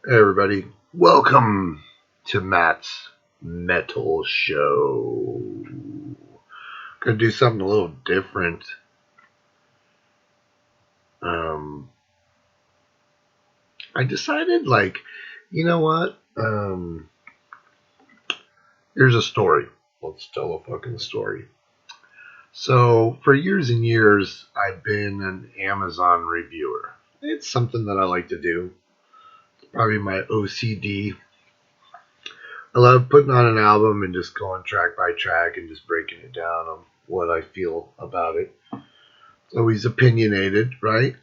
Hey everybody, welcome to Matt's Metal Show. Gonna do something a little different. I decided, you know what? Here's a story. Let's tell a fucking story. So, for years and years, I've been an Amazon reviewer. It's something that I like to do. It's probably my OCD. I love putting on an album and just going track by track and just breaking it down on what I feel about it. It's always opinionated, right?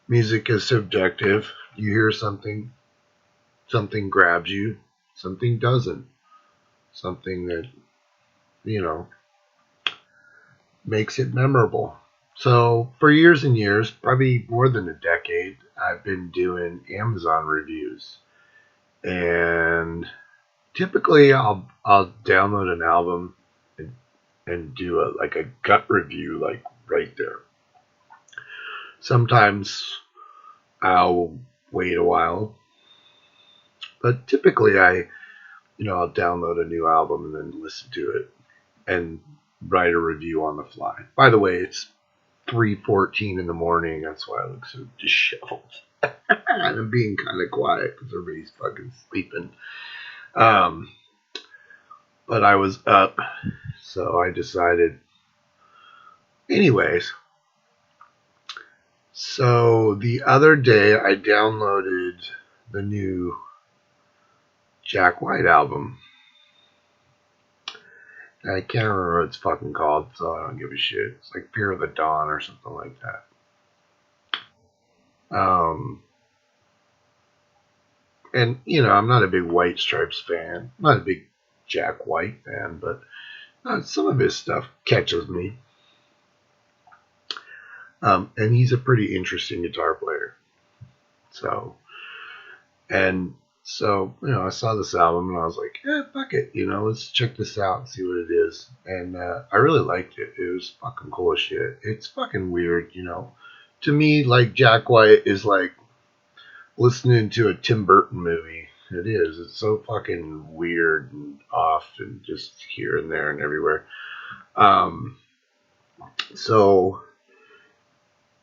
Music is subjective. You hear something, something grabs you, something doesn't. Something that, you know, makes it memorable. So, for years and years, probably more than a decade, I've been doing Amazon reviews. And typically I'll download an album and do a gut review right there. Sometimes I'll wait a while, but typically I'll download a new album and then listen to it and write a review on the fly. By the way, it's 3:14 in the morning. That's why I look so disheveled. And I'm being kind of quiet because everybody's fucking sleeping. But I was up, so I decided. Anyways, so the other day I downloaded the new Jack White album. I can't remember what it's fucking called, so I don't give a shit. It's like Fear of the Dawn or something like that. And, I'm not a big White Stripes fan. I'm not a big Jack White fan, but some of his stuff catches me. And he's a pretty interesting guitar player. So, I saw this album and I was like, fuck it. Let's check this out and see what it is. And I really liked it. It was fucking cool as shit. It's fucking weird, To me, like, Jack White is like listening to a Tim Burton movie. It is. It's so fucking weird and off and just here and there and everywhere. So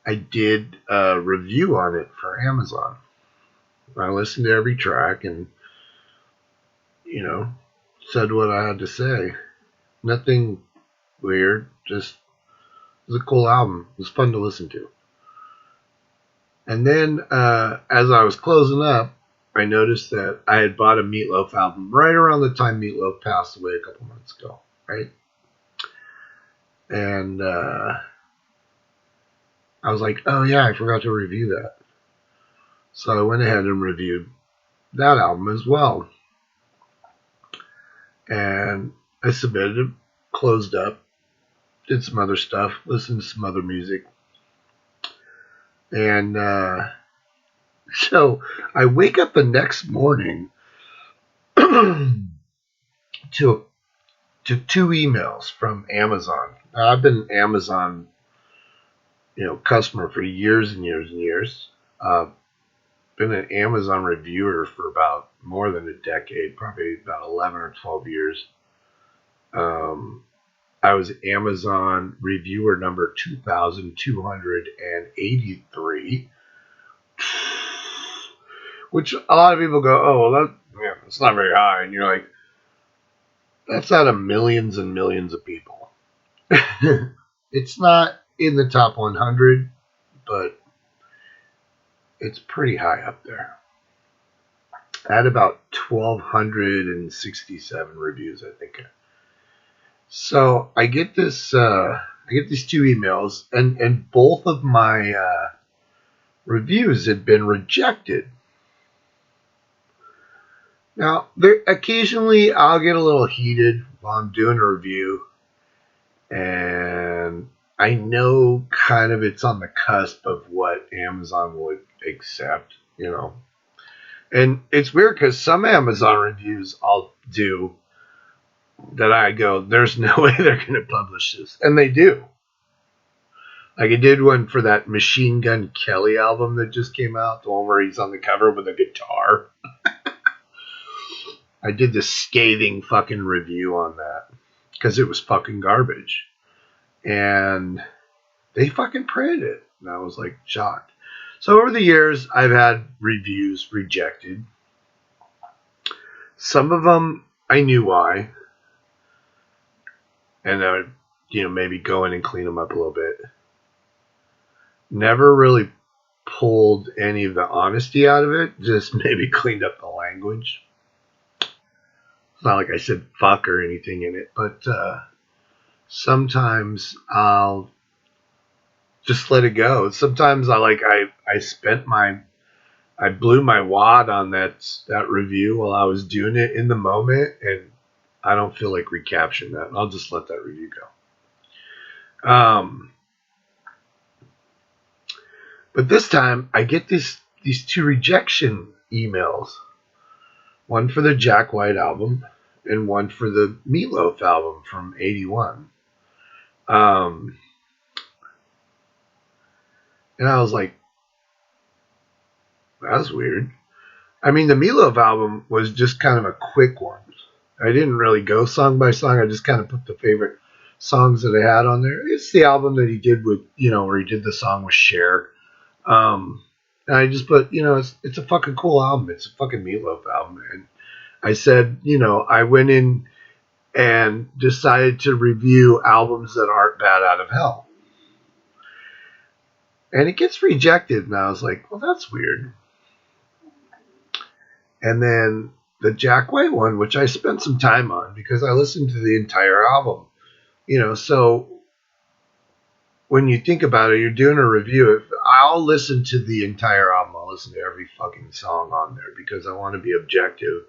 I did a review on it for Amazon. I listened to every track and, said what I had to say. Nothing weird. Just, it was a cool album. It was fun to listen to. And then, as I was closing up, I noticed that I had bought a Meatloaf album right around the time Meatloaf passed away a couple months ago, right? And I was like, oh yeah, I forgot to review that. So I went ahead and reviewed that album as well. And I submitted it, closed up, did some other stuff, listened to some other music. And so I wake up the next morning to two emails from Amazon. Now, I've been an Amazon, customer for years and years and years. Been an Amazon reviewer for about more than a decade, probably about 11 or 12 years. I was Amazon reviewer number 2,283, which a lot of people go, oh, well, that's not very high. And you're like, that's out of millions and millions of people. It's not in the top 100, but it's pretty high up there. I had about 1,267 reviews, I think. So I get these two emails, and both of my reviews had been rejected. Now, occasionally I'll get a little heated while I'm doing a review, and I know kind of it's on the cusp of what Amazon would accept, And it's weird because some Amazon reviews I'll do that I go, there's no way they're going to publish this. And they do. Like I did one for that Machine Gun Kelly album that just came out, the one where he's on the cover with a guitar. I did this scathing fucking review on that because it was fucking garbage. And they fucking printed it. And I was like shocked. So over the years, I've had reviews rejected. Some of them I knew why. And I would, maybe go in and clean them up a little bit. Never really pulled any of the honesty out of it. Just maybe cleaned up the language. It's not like I said fuck or anything in it, but sometimes I'll just let it go. Sometimes I blew my wad on that review while I was doing it in the moment, and I don't feel like recapturing that. I'll just let that review go. But this time I get these two rejection emails. One for the Jack White album and one for the Meatloaf album from '81. And I was like, that's weird. I mean, the Meatloaf album was just kind of a quick one. I didn't really go song by song. I just kind of put the favorite songs that I had on there. It's the album that he did with, where he did the song with Cher. And I just put, it's a fucking cool album. It's a fucking Meatloaf album. And I said, I went in and decided to review albums that aren't bad out of hell. And it gets rejected. And I was like, well, that's weird. And then the Jack White one, which I spent some time on because I listened to the entire album. So when you think about it, you're doing a review. I'll listen to the entire album. I'll listen to every fucking song on there because I want to be objective,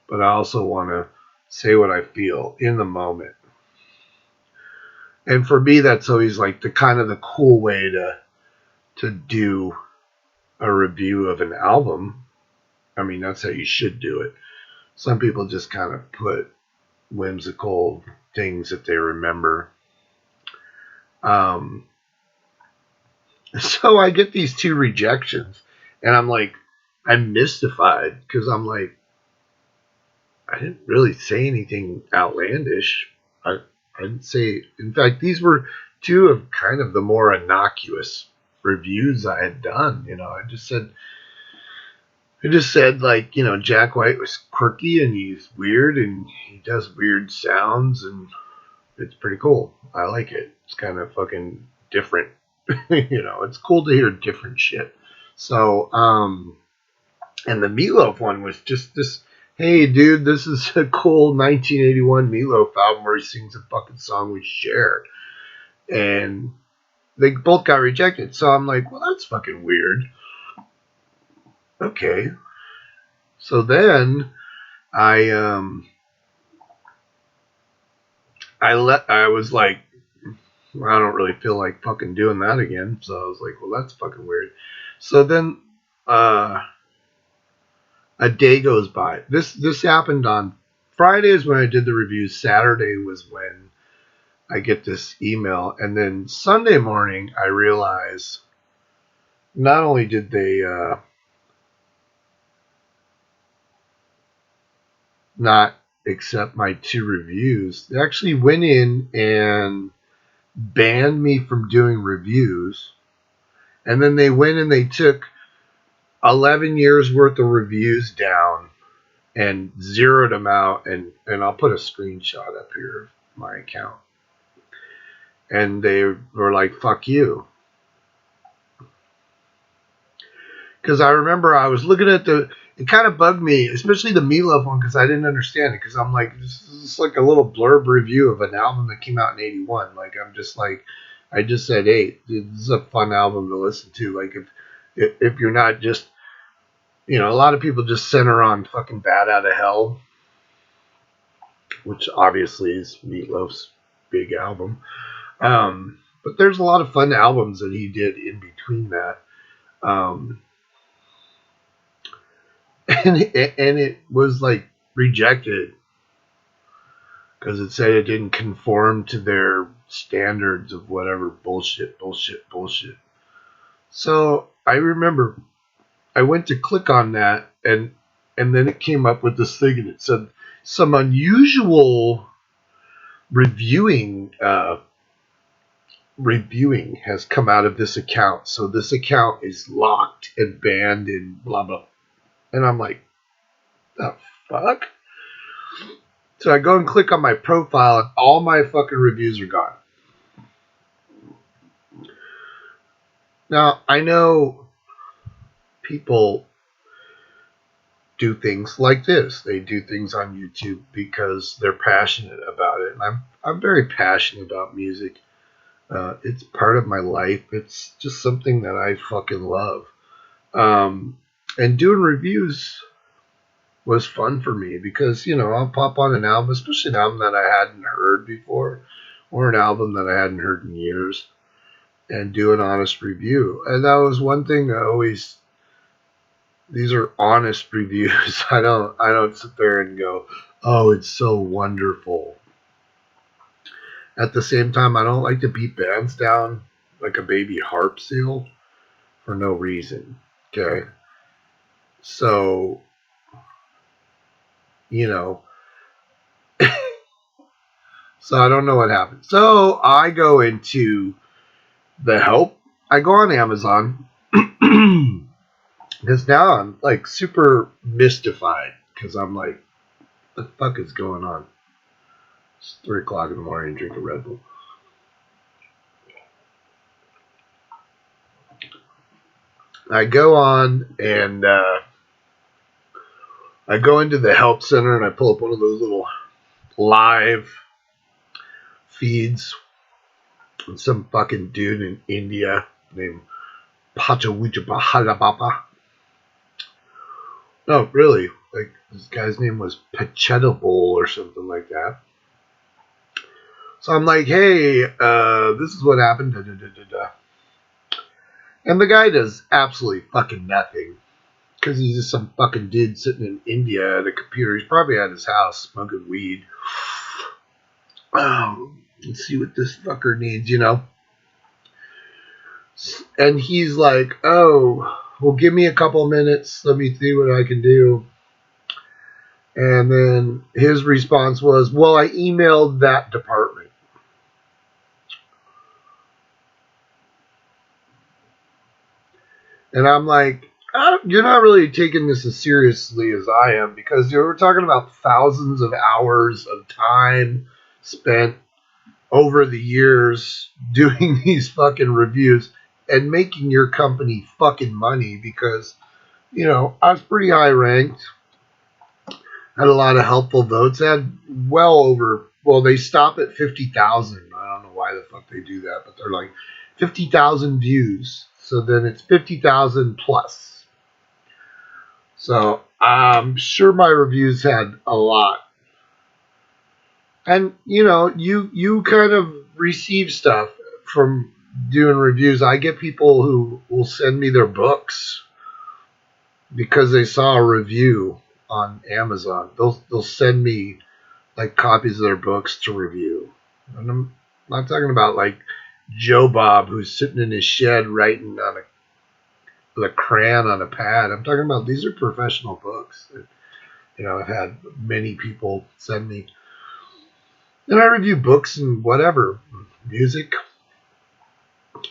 but I also want to say what I feel in the moment. And for me, that's always like the kind of the cool way to do a review of an album. I mean, that's how you should do it. Some people just kind of put whimsical things that they remember. So I get these two rejections, and I'm mystified because I'm like, I didn't really say anything outlandish. I didn't say. In fact, these were two of kind of the more innocuous reviews I had done. I just said like, Jack White was quirky and he's weird and he does weird sounds and it's pretty cool. I like it. It's kind of fucking different. It's cool to hear different shit. So, and the Meatloaf one was just this, hey dude, this is a cool 1981 Meatloaf album where he sings a fucking song with Cher. And they both got rejected. So I'm like, well, that's fucking weird. Okay. So then I was like, well, I don't really feel like fucking doing that again. So I was like, well, that's fucking weird. So then a day goes by. This happened on Fridays when I did the reviews. Saturday was when I get this email. And then Sunday morning, I realize not only did they not accept my two reviews, they actually went in and banned me from doing reviews. And then they went and they took 11 years worth of reviews down and zeroed them out. And I'll put a screenshot up here of my account. And they were like, fuck you. Because I remember I was looking at it kind of bugged me, especially the Meatloaf one, because I didn't understand it. Because I'm like, this is like a little blurb review of an album that came out in '81. Like, I'm just like, I just said, hey, this is a fun album to listen to. Like, if you're not just, a lot of people just center on fucking Bad Out of Hell, which obviously is Meatloaf's big album. But there's a lot of fun albums that he did in between that. And it was like rejected because it said it didn't conform to their standards of whatever bullshit. So I remember I went to click on that, and then it came up with this thing, and it said some unusual reviewing has come out of this account. So this account is locked and banned and blah blah. And I'm like, the fuck? So I go and click on my profile, and all my fucking reviews are gone. Now, I know people do things like this. They do things on YouTube because they're passionate about it. And I'm very passionate about music. It's part of my life. It's just something that I fucking love. And doing reviews was fun for me because, I'll pop on an album, especially an album that I hadn't heard before, or an album that I hadn't heard in years, and do an honest review. And that was one thing I always, these are honest reviews. I don't sit there and go, oh, it's so wonderful. At the same time, I don't like to beat bands down like a baby harp seal for no reason. Okay. So, so I don't know what happened. So I go into the help. I go on Amazon because now I'm like super mystified because I'm like, what the fuck is going on? It's 3 o'clock in the morning, drink a Red Bull. I go on and I go into the help center and I pull up one of those little live feeds. And some fucking dude in India named Pachawuchapahalabapa. No, really. Like, this guy's name was Pachetable or something like that. So I'm like, hey, this is what happened. Da, da, da, da, da. And the guy does absolutely fucking nothing. Because he's just some fucking dude sitting in India at a computer. He's probably at his house smoking weed. Let's see what this fucker needs, And he's like, oh, well, give me a couple minutes. Let me see what I can do. And then his response was, well, I emailed that department. And I'm like, you're not really taking this as seriously as I am, because we're talking about thousands of hours of time spent over the years doing these fucking reviews and making your company fucking money because, I was pretty high ranked, had a lot of helpful votes, had they stop at 50,000. I don't know why the fuck they do that, but they're like 50,000 views. So then it's 50,000 plus. So I'm sure my reviews had a lot. And, you kind of receive stuff from doing reviews. I get people who will send me their books because they saw a review on Amazon. They'll send me like copies of their books to review. And I'm not talking about like Joe Bob who's sitting in his shed writing on with a crayon on a pad. I'm talking about these are professional books that, I've had many people send me. And I review books and whatever, music.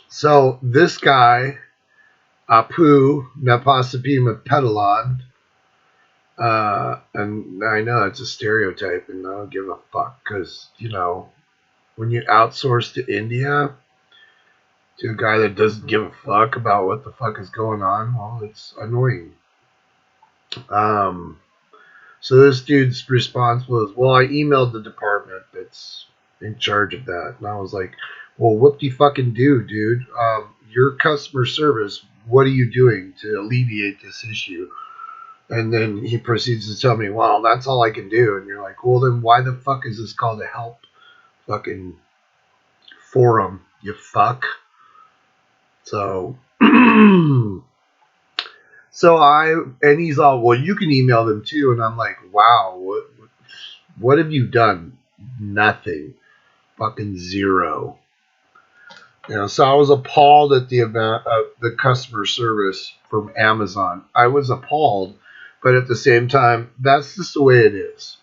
So this guy, Apu Napasapima Pedalon, and I know it's a stereotype, and I don't give a fuck, because, when you outsource to India to a guy that doesn't give a fuck about what the fuck is going on, well, it's annoying. So this dude's response was, well, I emailed the department that's in charge of that. And I was like, well, what do you fucking do, dude? Your customer service, what are you doing to alleviate this issue? And then he proceeds to tell me, well, that's all I can do. And you're like, well, then why the fuck is this called a help fucking forum, you fuck? So... and he's all, well, you can email them too. And I'm like, wow, what have you done? Nothing. fucking zero. So I was appalled at the amount of the customer service from Amazon. I was appalled, but at the same time, that's just the way it is.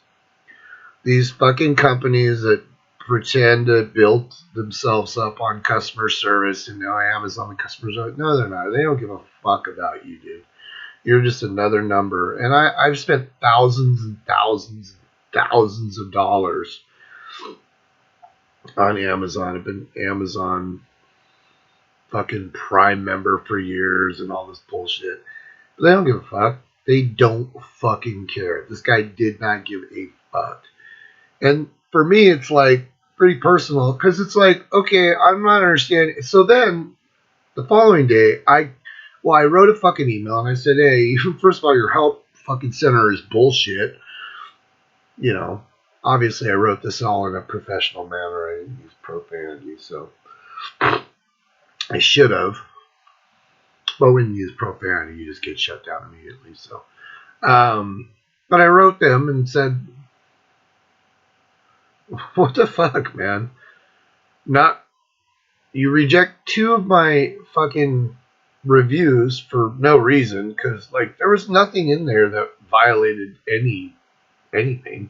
These fucking companies that pretend to build themselves up on customer service and now Amazon and customer service. No, they're not. They don't give a fuck about you, dude. You're just another number. And I've spent thousands and thousands and thousands of dollars on Amazon. I've been Amazon fucking Prime member for years and all this bullshit. But they don't give a fuck. They don't fucking care. This guy did not give a fuck. And for me, it's like pretty personal because it's like, okay, I'm not understanding. So then the following day, I wrote a fucking email and I said, hey, first of all, your help fucking center is bullshit. Obviously I wrote this all in a professional manner. I didn't use profanity, so I should have. But when you use profanity, you just get shut down immediately. So, but I wrote them and said, what the fuck, man? You reject 2 of my fucking reviews for no reason because there was nothing in there that violated anything,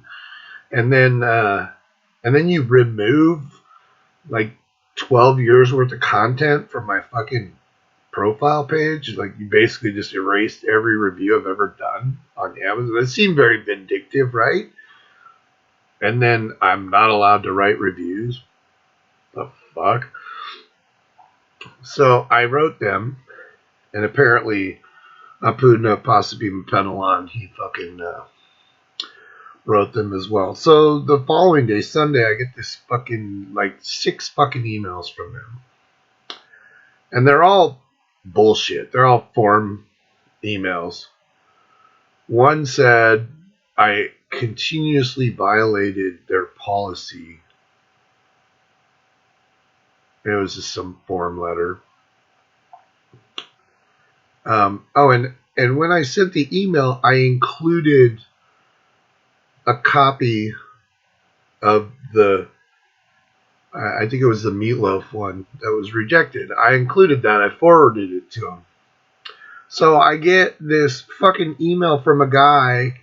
and then you remove 12 years worth of content from my fucking profile page. You basically just erased every review I've ever done on Amazon. It seemed very vindictive, right? And then I'm not allowed to write reviews. The fuck? So I wrote them, and apparently Apuna Pasabim Penelon, he fucking wrote them as well. So the following day, Sunday, I get this fucking 6 fucking emails from them. And they're all bullshit. They're all form emails. One said I continuously violated their policy. It was just some form letter. And when I sent the email, I included a copy of I think it was the Meatloaf one that was rejected. I included that. I forwarded it to him. So I get this fucking email from a guy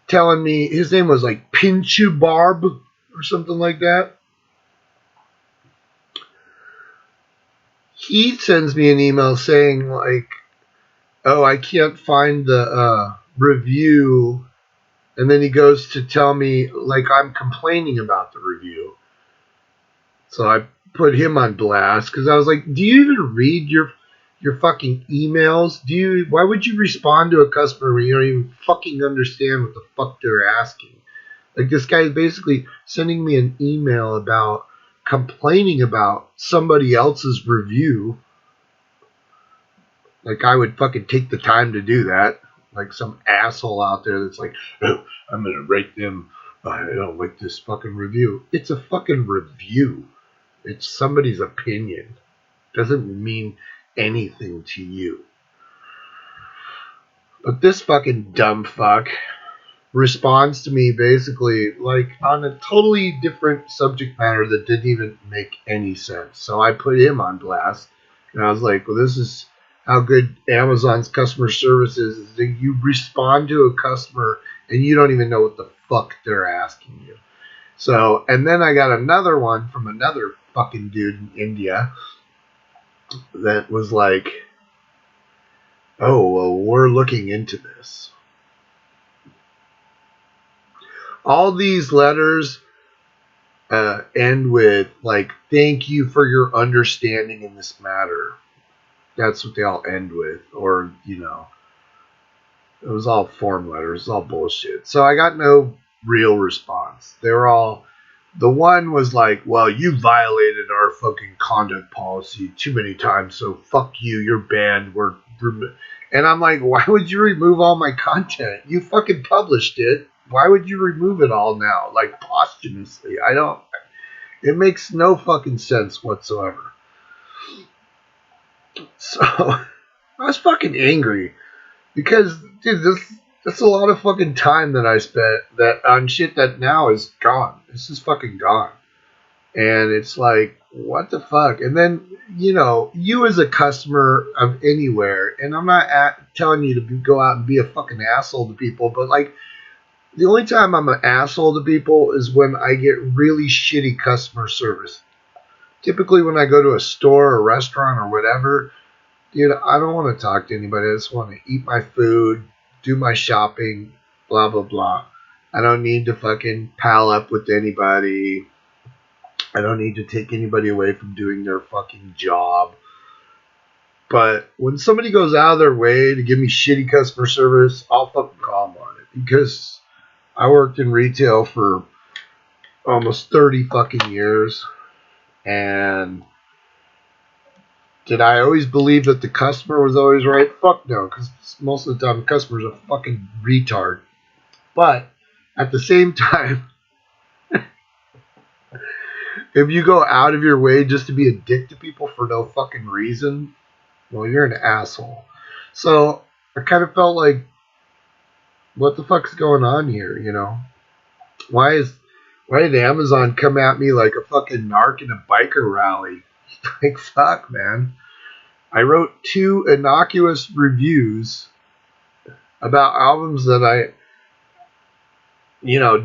telling me his name was Pinchu Barb or something like that. He sends me an email saying oh, I can't find the review. And then he goes to tell me I'm complaining about the review. So I put him on blast because I was like, do you even read your fucking emails? Why would you respond to a customer when you don't even fucking understand what the fuck they're asking? This guy is basically sending me an email about complaining about somebody else's review. I would fucking take the time to do that. Some asshole out there that's oh, I'm going to rate them. I don't like this fucking review. It's a fucking review. It's somebody's opinion. Doesn't mean anything to you. But this fucking dumb fuck responds to me basically on a totally different subject matter that didn't even make any sense. So I put him on blast. And I was like, well, this is how good Amazon's customer service is that you respond to a customer and you don't even know what the fuck they're asking you. So, and then I got another one from another fucking dude in India that was oh, well, we're looking into this. All these letters end with thank you for your understanding in this matter. That's what they all end with. Or, it was all form letters. It was all bullshit. So I got no real response. They were all, the one was well, you violated our fucking conduct policy too many times, so fuck you, you're banned. And I'm like, why would you remove all my content? You fucking published it. Why would you remove it all now? Posthumously. It makes no fucking sense whatsoever. So, I was fucking angry. Because, dude, that's a lot of fucking time that I spent that on shit that now is gone. This is fucking gone. And it's like, what the fuck? And then, you as a customer of anywhere, and I'm not telling you to go out and be a fucking asshole to people, but like, the only time I'm an asshole to people is when I get really shitty customer service. Typically, when I go to a store or restaurant or whatever, dude, I don't want to talk to anybody. I just want to eat my food, do my shopping, blah, blah, blah. I don't need to fucking pal up with anybody. I don't need to take anybody away from doing their fucking job. But when somebody goes out of their way to give me shitty customer service, I'll fucking call them on it. Because I worked in retail for almost 30 fucking years. And did I always believe that the customer was always right? Fuck no, because most of the time the customer's a fucking retard. But at the same time, if you go out of your way just to be a dick to people for no fucking reason, well, you're an asshole. So I kind of felt like, what the fuck's going on here, Why did Amazon come at me like a fucking narc in a biker rally? Like, fuck, man. I wrote 2 innocuous reviews about albums that I,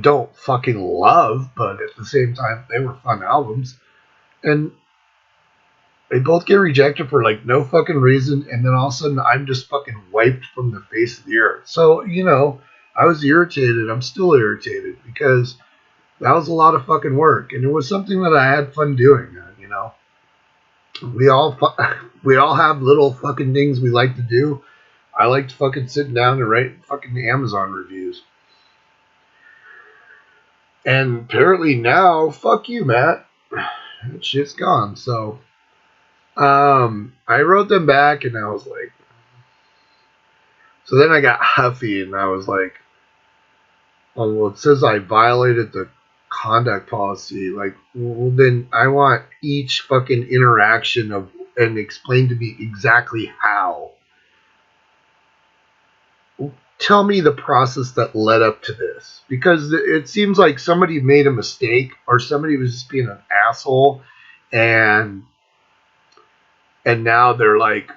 don't fucking love, but at the same time, they were fun albums. And they both get rejected for like no fucking reason, and then all of a sudden I'm just fucking wiped from the face of the earth. So, I was irritated. I'm still irritated because that was a lot of fucking work, and it was something that I had fun doing. We all we all have little fucking things we like to do. I like to fucking sit down and write fucking Amazon reviews. And apparently now, fuck you, Matt. That shit's gone. So, I wrote them back, and I was like, so then I got huffy, and I was like, oh, well, it says I violated the conduct policy. Like, well, then I want each fucking interaction and explain to me exactly how. Tell me the process that led up to this, because it seems like somebody made a mistake or somebody was just being an asshole, and now they're like,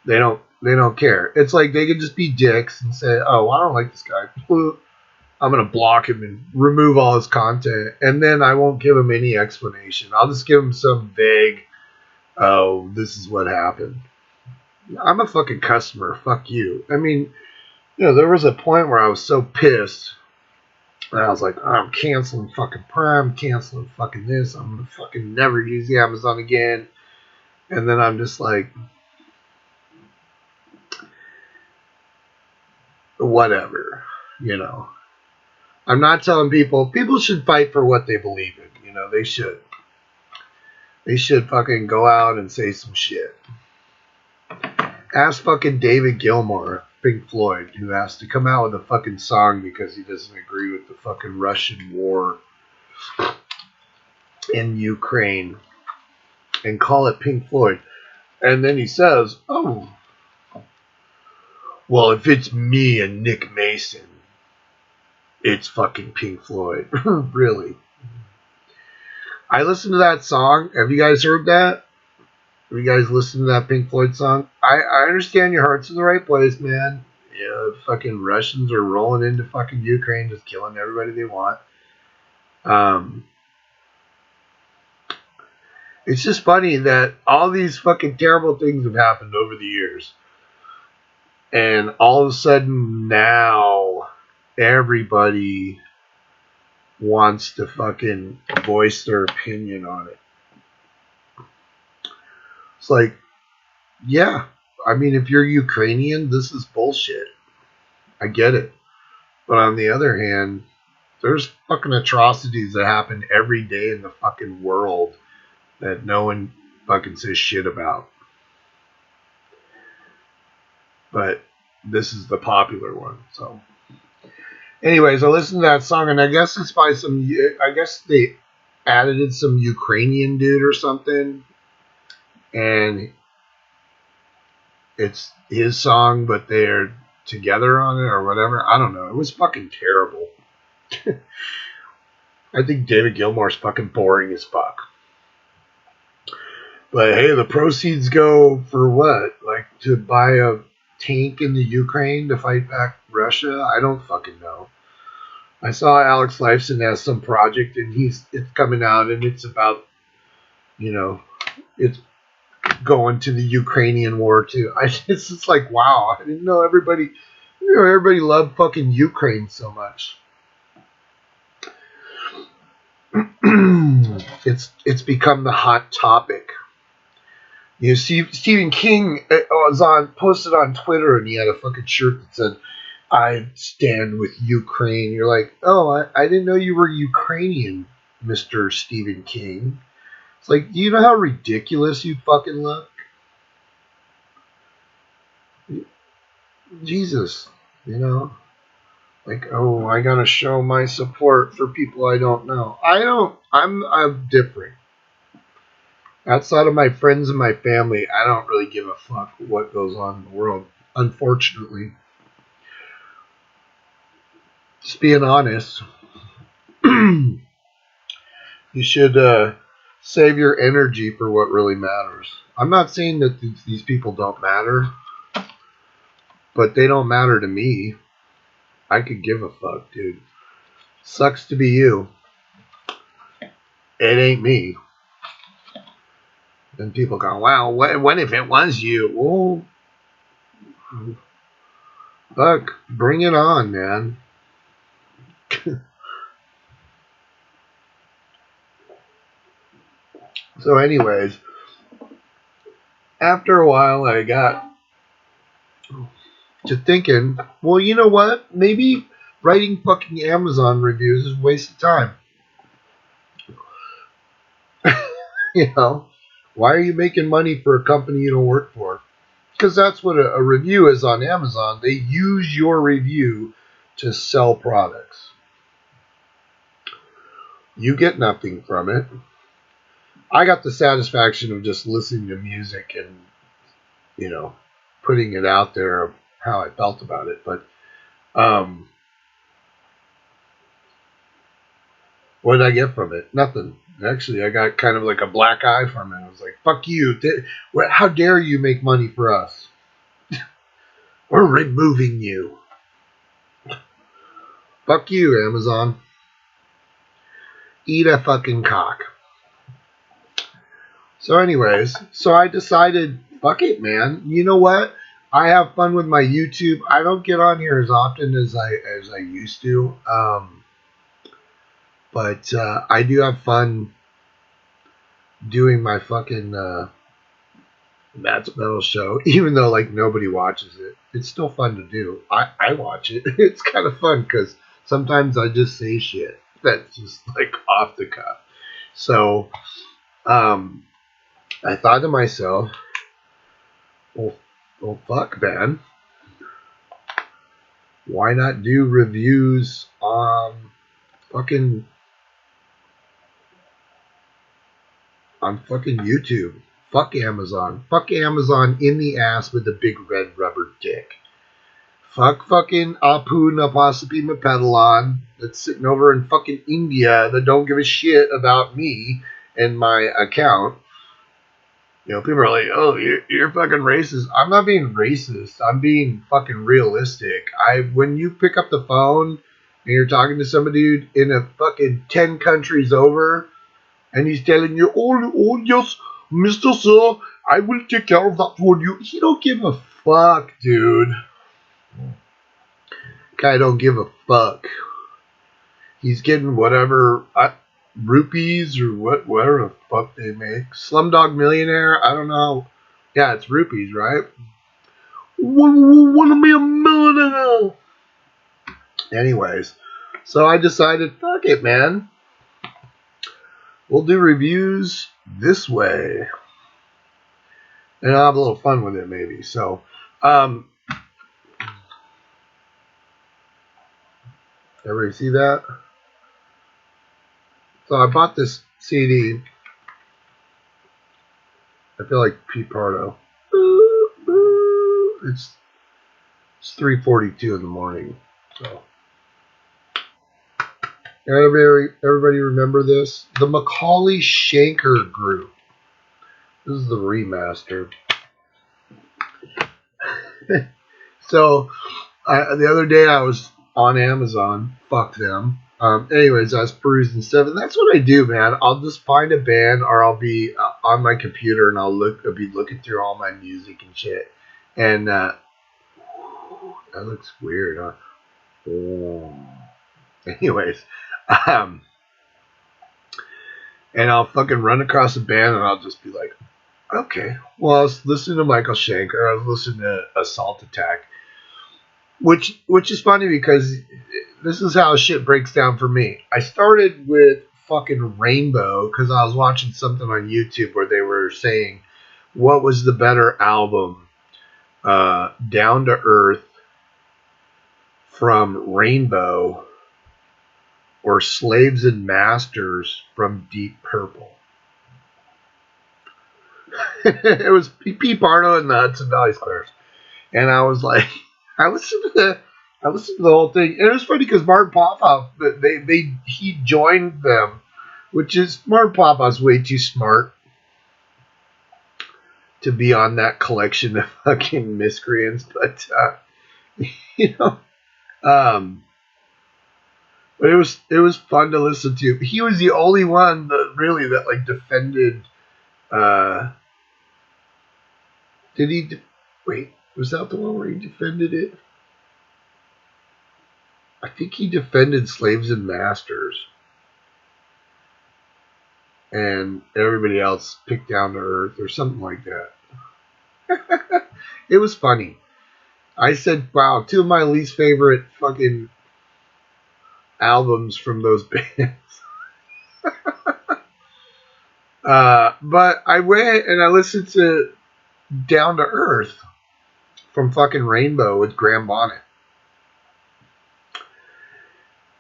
they don't care. It's like they could just be dicks and say, oh, I don't like this guy, I'm gonna block him and remove all his content, and then I won't give him any explanation. I'll just give him some vague, oh, this is what happened. I'm a fucking customer, fuck you. I mean, there was a point where I was so pissed. And I was like, I'm canceling fucking Prime, canceling fucking this. I'm going to fucking never use the Amazon again. And then I'm just like, whatever, I'm not telling people should fight for what they believe in. They should. They should fucking go out and say some shit. Ask fucking David Gilmour, Pink Floyd, who has to come out with a fucking song because he doesn't agree with the fucking Russian war in Ukraine, and call it Pink Floyd. And then he says, oh, well, if it's me and Nick Mason, it's fucking Pink Floyd. Really? I listened to that song. Have you guys heard that? Have you guys listened to that Pink Floyd song? I understand your heart's in the right place, man. Fucking Russians are rolling into fucking Ukraine, just killing everybody they want. It's just funny that all these fucking terrible things have happened over the years. And all of a sudden now, everybody wants to fucking voice their opinion on it. It's like, yeah, I mean, if you're Ukrainian, this is bullshit. I get it. But on the other hand, there's fucking atrocities that happen every day in the fucking world that no one fucking says shit about. But this is the popular one. So, anyways, I listened to that song, and I guess it's by I guess they added some Ukrainian dude or something. And it's his song, but they're together on it or whatever. I don't know. It was fucking terrible. I think David Gilmour's fucking boring as fuck. But hey, the proceeds go for what? Like to buy a tank in the Ukraine to fight back Russia? I don't fucking know. I saw Alex Lifeson has some project and it's coming out and it's about, you know, it's going to the Ukrainian war too. It's just like, wow, I didn't know everybody loved fucking Ukraine so much. It's become the hot topic. You know, Stephen King was posted on Twitter and he had a fucking shirt that said, "I stand with Ukraine." You're like, oh, I didn't know you were Ukrainian, Mr. Stephen King. It's like, do you know how ridiculous you fucking look? Jesus, you know? Like, oh, I gotta show my support for people I don't know. I'm different. Outside of my friends and my family, I don't really give a fuck what goes on in the world, unfortunately. Just being honest. You should save your energy for what really matters. I'm not saying that these people don't matter, but they don't matter to me. I could give a fuck, dude. Sucks to be you. It ain't me. And people go, wow, what if it was you? Well, look, bring it on, man. So anyways, after a while I got to thinking, well, you know what? Maybe writing fucking Amazon reviews is a waste of time. You know? Why are you making money for a company you don't work for? Because that's what a review is on Amazon. They use your review to sell products. You get nothing from it. I got the satisfaction of just listening to music and, you know, putting it out there of how I felt about it. But what did I get from it? Nothing. Actually, I got kind of like a black eye from it. I was like, fuck you. How dare you make money for us? We're removing you. Fuck you, Amazon. Eat a fucking cock. So anyways, so I decided, fuck it, man. You know what? I have fun with my YouTube. I don't get on here as often as I used to. But I do have fun doing my fucking Matt's Metal Show, even though like nobody watches it. It's still fun to do. I watch it. It's kind of fun because sometimes I just say shit that's just like off the cuff. So I thought to myself, well, fuck, man. Why not do reviews fucking on fucking YouTube? Fuck Amazon. Fuck Amazon in the ass with the big red rubber dick. Fuck fucking Apu Napasapi Mapedalon that's sitting over in fucking India that don't give a shit about me and my account. You know, people are like, oh, you're fucking racist. I'm not being racist. I'm being fucking realistic. When you pick up the phone and you're talking to somebody in a fucking 10 countries over and he's telling you, oh yes, Mr. Sir, I will take care of that for you. He don't give a fuck, dude. Guy don't give a fuck. He's getting whatever rupees or whatever the fuck they make. Slumdog Millionaire, I don't know. Yeah, it's rupees, right? Want to be a millionaire? Anyways, so I decided, fuck it, man. We'll do reviews this way. And I'll have a little fun with it, maybe. So, everybody see that? So I bought this CD. I feel like Pete Pardo. It's 3:42 in the morning. So Everybody remember this? The Macaulay Shanker Group. This is the remaster. So the other day I was on Amazon. Fuck them. Anyways, I was perusing stuff, and that's what I do, man. I'll just find a band, or I'll be on my computer, and I'll be looking through all my music and shit. And that looks weird, huh? Oh. Anyways, um, and I'll fucking run across a band, and I'll just be like, okay. Well, I was listening to Michael Schenker. I was listening to Assault Attack, which is funny because this is how shit breaks down for me. I started with fucking Rainbow because I was watching something on YouTube where they were saying what was the better album, Down to Earth from Rainbow or Slaves and Masters from Deep Purple. It was Pete Barno and the Hudson Valley Squares, and I was like, I listened to the whole thing, and it was funny because Martin Popoff, he joined them, which is Martin Popoff's way too smart to be on that collection of fucking miscreants, but you know, but it was fun to listen to. He was the only one that like defended. Did he? Wait, was that the one where he defended it? I think he defended Slaves and Masters. And everybody else picked Down to Earth or something like that. It was funny. I said, wow, two of my least favorite fucking albums from those bands. But I went and I listened to Down to Earth from fucking Rainbow with Graham Bonnet.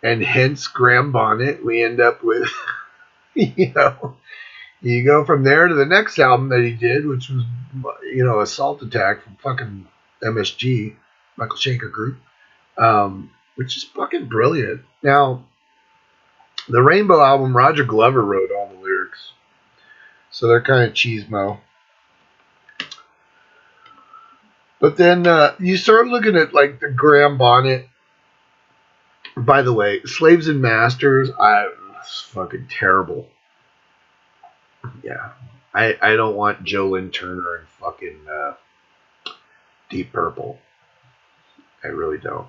And hence Graham Bonnet, we end up with, you go from there to the next album that he did, which was, Assault Attack from fucking MSG, Michael Schenker Group, which is fucking brilliant. Now, the Rainbow album, Roger Glover wrote all the lyrics, so they're kind of cheesemo. But then you start looking at like the Graham Bonnet. By the way, Slaves and Masters, it's fucking terrible. Yeah, I don't want Joe Lynn Turner and fucking Deep Purple. I really don't.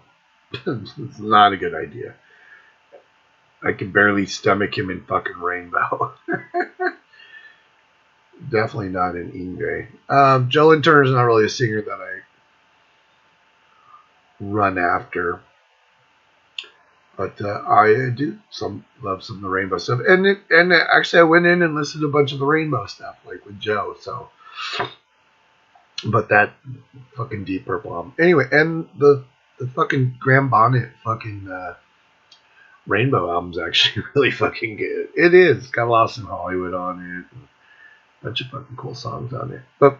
It's not a good idea. I can barely stomach him in fucking Rainbow. Definitely not in Ingve. Joe Lynn Turner's not really a singer that I run after. But I do love some of the Rainbow stuff. And actually I went in and listened to a bunch of the Rainbow stuff, like with Joe. So, but that fucking Deep Purple album. Anyway, and the fucking Graham Bonnet fucking Rainbow album's actually really fucking good. It is. Got Lost in Hollywood on it. A bunch of fucking cool songs on it. But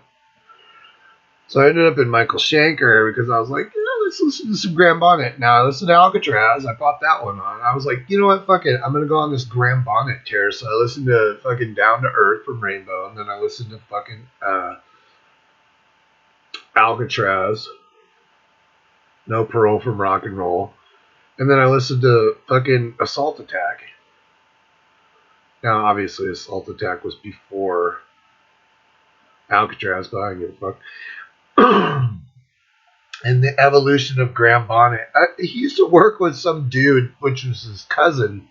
so I ended up in Michael Schenker because I was like, let's listen to some Graham Bonnet. Now I listened to Alcatraz. I bought that one on. I was like, you know what? Fuck it. I'm going to go on this Graham Bonnet tear. So I listened to fucking Down to Earth from Rainbow. And then I listened to fucking Alcatraz. No Parole from Rock and Roll. And then I listened to fucking Assault Attack. Now, obviously, Assault Attack was before Alcatraz, but I don't give a fuck. And the evolution of Graham Bonnet. He used to work with some dude, which was his cousin,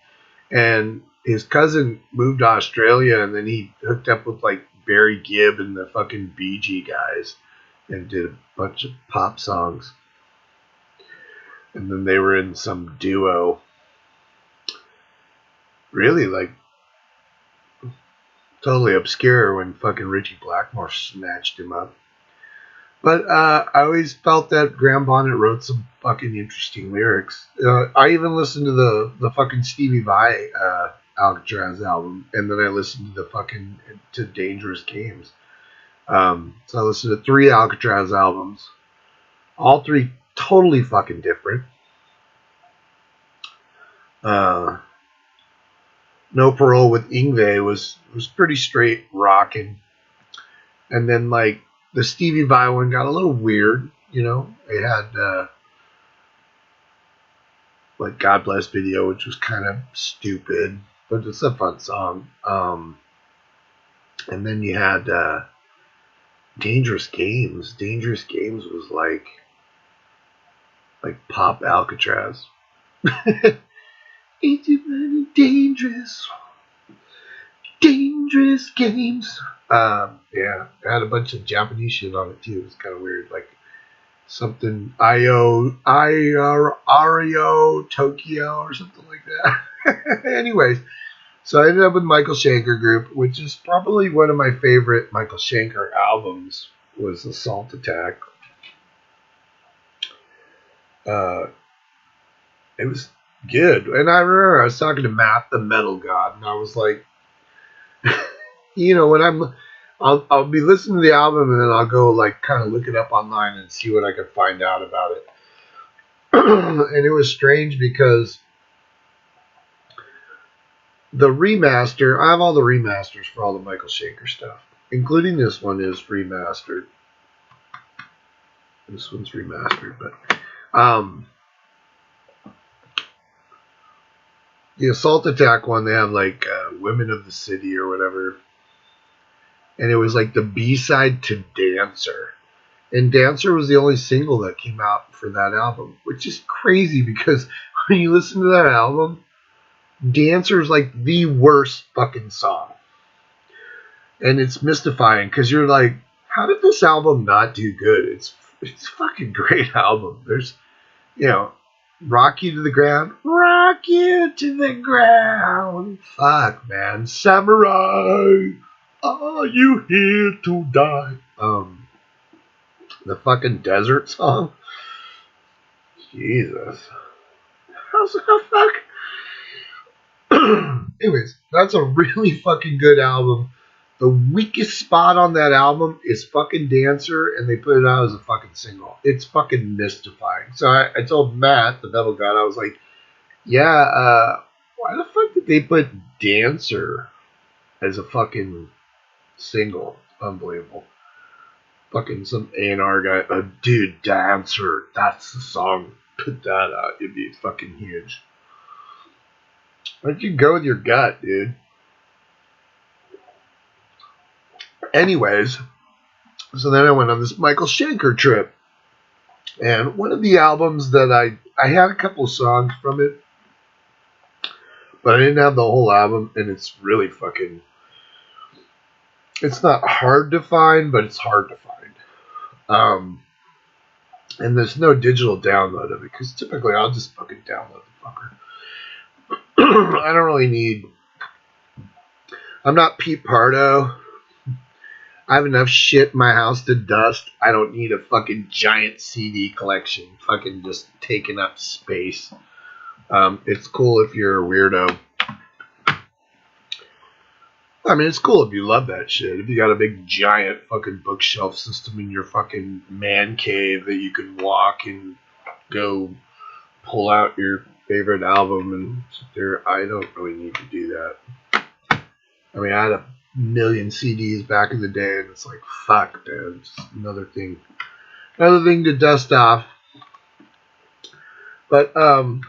and his cousin moved to Australia, and then he hooked up with like Barry Gibb and the fucking Bee Gee guys, and did a bunch of pop songs. And then they were in some duo. Really, like, totally obscure when fucking Richie Blackmore snatched him up. But I always felt that Graham Bonnet wrote some fucking interesting lyrics. I even listened to the fucking Stevie Vai Alcatraz album, and then I listened to Dangerous Games. So I listened to 3 Alcatraz albums, all 3 totally fucking different. No Parole with Yngwie was pretty straight rocking. And then like the Stevie Vai one got a little weird, you know. It had like God Bless Video, which was kind of stupid, but it's a fun song. And then you had Dangerous Games. Dangerous Games was like pop Alcatraz. Ain't too many dangerous games. Yeah, it had a bunch of Japanese shit on it too. It was kind of weird, like something Ario Tokyo or something like that. Anyways, so I ended up with Michael Schenker Group, which is probably one of my favorite Michael Schenker albums. Was Assault Attack. Uh, it was good, and I remember I was talking to Matt, the Metal God, and I was like, you know, when I'll be listening to the album and then I'll go like kind of look it up online and see what I can find out about it. And it was strange because the remaster, I have all the remasters for all the Michael Schenker stuff, including this one is remastered. This one's remastered, but the Assault Attack one, they have like Women of the City or whatever, and it was like the B-side to Dancer. And Dancer was the only single that came out for that album, which is crazy because when you listen to that album, Dancer is like the worst fucking song. And it's mystifying because you're like, how did this album not do good? It's a fucking great album. There's, you know, Rock You to the Ground. Rock You to the Ground. Fuck, man. Samurai. Are you here to die? The fucking Desert song. Jesus. How's the fuck? Anyways, that's a really fucking good album. The weakest spot on that album is fucking Dancer, and they put it out as a fucking single. It's fucking mystifying. So I told Matt, the metal guy, I was like, yeah, why the fuck did they put Dancer as a fucking single? Unbelievable. Fucking some A&R guy, dude, Dancer, that's the song. Put that out, it'd be fucking huge. Why don't you go with your gut, dude? Anyways, so then I went on this Michael Schenker trip. And one of the albums that I had a couple songs from it, but I didn't have the whole album, and it's really fucking, it's not hard to find, but it's hard to find. And there's no digital download of it, because typically I'll just fucking download the fucker. I don't really need, I'm not Pete Pardo. I have enough shit in my house to dust. I don't need a fucking giant CD collection fucking just taking up space. It's cool if you're a weirdo. I mean, it's cool if you love that shit. If you got a big giant fucking bookshelf system in your fucking man cave that you can walk and go pull out your favorite album and sit there. I don't really need to do that. I mean, I had a million CDs back in the day, and it's like, fuck, man, it's another thing to dust off. But I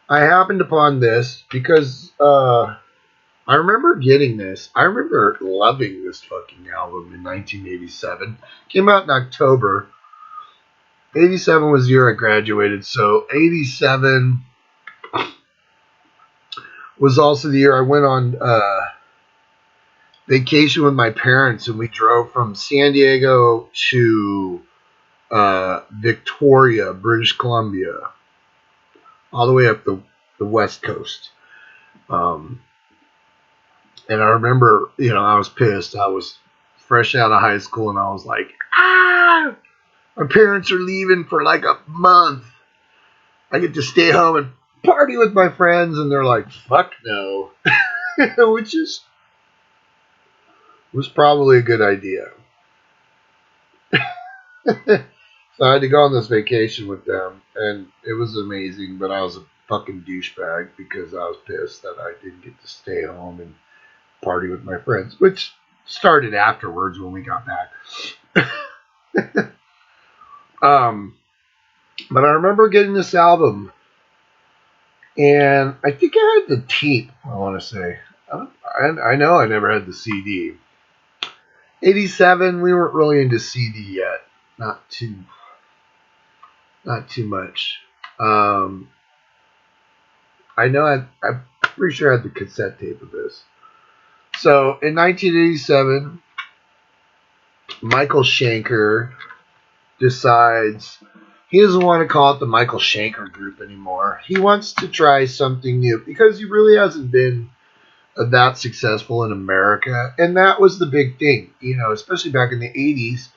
happened upon this because I remember getting this. I remember loving this fucking album in 1987. Came out in October. 87 was the year I graduated, so 87 was also the year I went on vacation with my parents, and we drove from San Diego to Victoria, British Columbia, all the way up the West Coast. And I remember, you know, I was pissed. I was fresh out of high school, and I was like, my parents are leaving for like a month. I get to stay home and party with my friends, and they're like, fuck no. Which was probably a good idea. So I had to go on this vacation with them, and it was amazing, but I was a fucking douchebag because I was pissed that I didn't get to stay home and party with my friends, which started afterwards when we got back. But I remember getting this album, and I think I had the tape, I want to say. I know I never had the CD. 87, we weren't really into CD yet. Not too much. I know I'm pretty sure I had the cassette tape of this. So in 1987, Michael Schenker decides he doesn't want to call it the Michael Schenker Group anymore. He wants to try something new because he really hasn't been that successful in America. And that was the big thing, especially back in the 80s